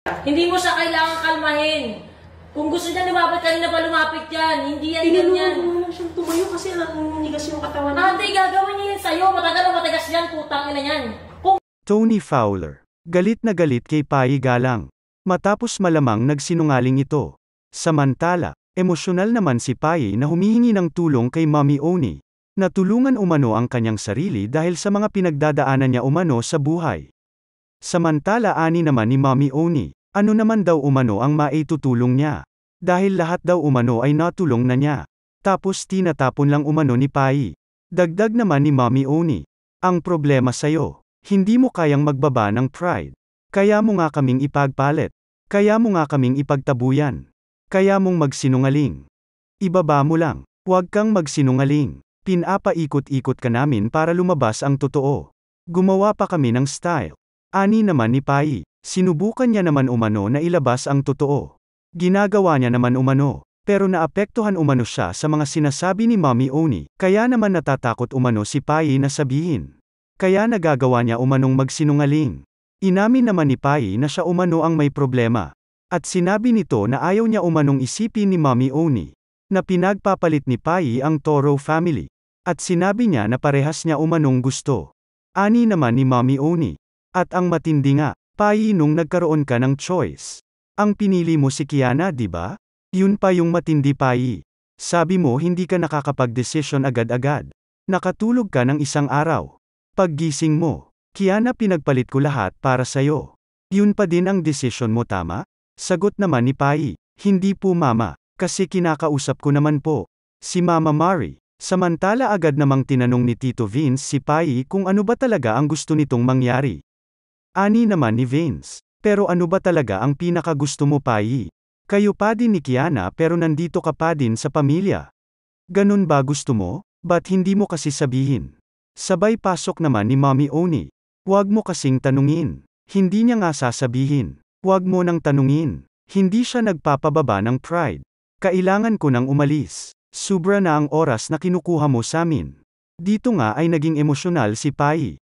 Hindi mo siya kailangan kalmahin. Kung gusto niya lumapit, kanina pa lumapit yan. Hindi yan ganyan. Tinulungan ko lang siyang tumayo kasi naninigas yung katawan niya. Ate, gagawin niya yan sa'yo. Matagal na matagas yan, putang ina yan. Tony Fowler. Galit na galit kay Pai Galang. Matapos malamang nagsinungaling ito. Samantala, emosyonal naman si Pai na humihingi ng tulong kay Mommy Oni. Natulungan umano ang kanyang sarili dahil sa mga pinagdadaanan niya umano sa buhay. Samantala ani naman ni Mommy Oni, ano naman daw umano ang maitutulong niya. Dahil lahat daw umano ay natulong na niya. Tapos tinatapon lang umano ni Pai. Dagdag naman ni Mommy Oni, ang problema sa'yo, hindi mo kayang magbaba ng pride. Kaya mo nga kaming ipagpalit. Kaya mo nga kaming ipagtabuyan. Kaya mong magsinungaling. Ibaba mo lang. Huwag kang magsinungaling. Pinapaikot-ikot ka namin para lumabas ang totoo. Gumawa pa kami ng style. Ani naman ni Pai, sinubukan niya naman umano na ilabas ang totoo. Ginagawa niya naman umano, pero naapektuhan umano siya sa mga sinasabi ni Mommy Oni, kaya naman natatakot umano si Pai na sabihin. Kaya nagagawa niya umanong magsinungaling. Inamin naman ni Pai na siya umano ang may problema. At sinabi nito na ayaw niya umanong isipin ni Mommy Oni, na pinagpapalit ni Pai ang Toro family. At sinabi niya na parehas niya umanong gusto. Ani naman ni Mommy Oni. At ang matindi nga, Pai nung nagkaroon ka ng choice. Ang pinili mo si Kiana, di ba? Yun pa yung matindi Pai. Sabi mo hindi ka nakakapag-desisyon agad-agad. Nakatulog ka ng isang araw. Paggising mo, Kiana pinagpalit ko lahat para sa'yo. Yun pa din ang desisyon mo tama? Sagot naman ni Pai, hindi po mama, kasi kinakausap ko naman po si Mama Mari. Samantala agad namang tinanong ni Tito Vince si Pai kung ano ba talaga ang gusto nitong mangyari. Ani naman ni Vince, pero ano ba talaga ang pinakagusto mo Pai? Kayo pa din ni Kiana pero nandito ka pa din sa pamilya. Ganun ba gusto mo? Ba't hindi mo kasi sabihin? Sabay pasok naman ni Mommy Oni. Huwag mo kasing tanungin. Hindi niya nga sasabihin. Huwag mo nang tanungin. Hindi siya nagpapababa ng pride. Kailangan ko nang umalis. Sobra na ang oras na kinukuha mo sa amin. Dito nga ay naging emosyonal si Pai.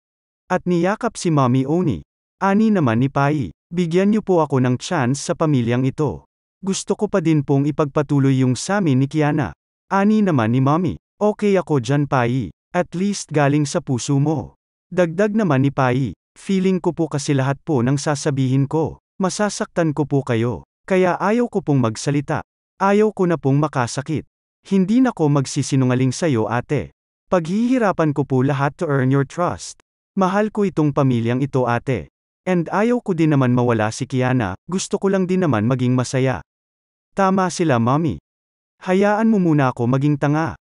At niyakap si Mommy Oni. Ani naman ni Pai, bigyan niyo po ako ng chance sa pamilyang ito. Gusto ko pa din pong ipagpatuloy yung sa amin ni Kiana. Ani naman ni Mommy, okay ako dyan Pai. At least galing sa puso mo. Dagdag naman ni Pai, feeling ko po kasi lahat po ng sasabihin ko, masasaktan ko po kayo. Kaya ayaw ko pong magsalita. Ayaw ko na pong makasakit. Hindi na ko magsisinungaling sa'yo ate. Paghihirapan ko po lahat to earn your trust. Mahal ko itong pamilyang ito ate. And ayaw ko din naman mawala si Kiana, gusto ko lang din naman maging masaya. Tama sila mommy. Hayaan mo muna ako maging tanga.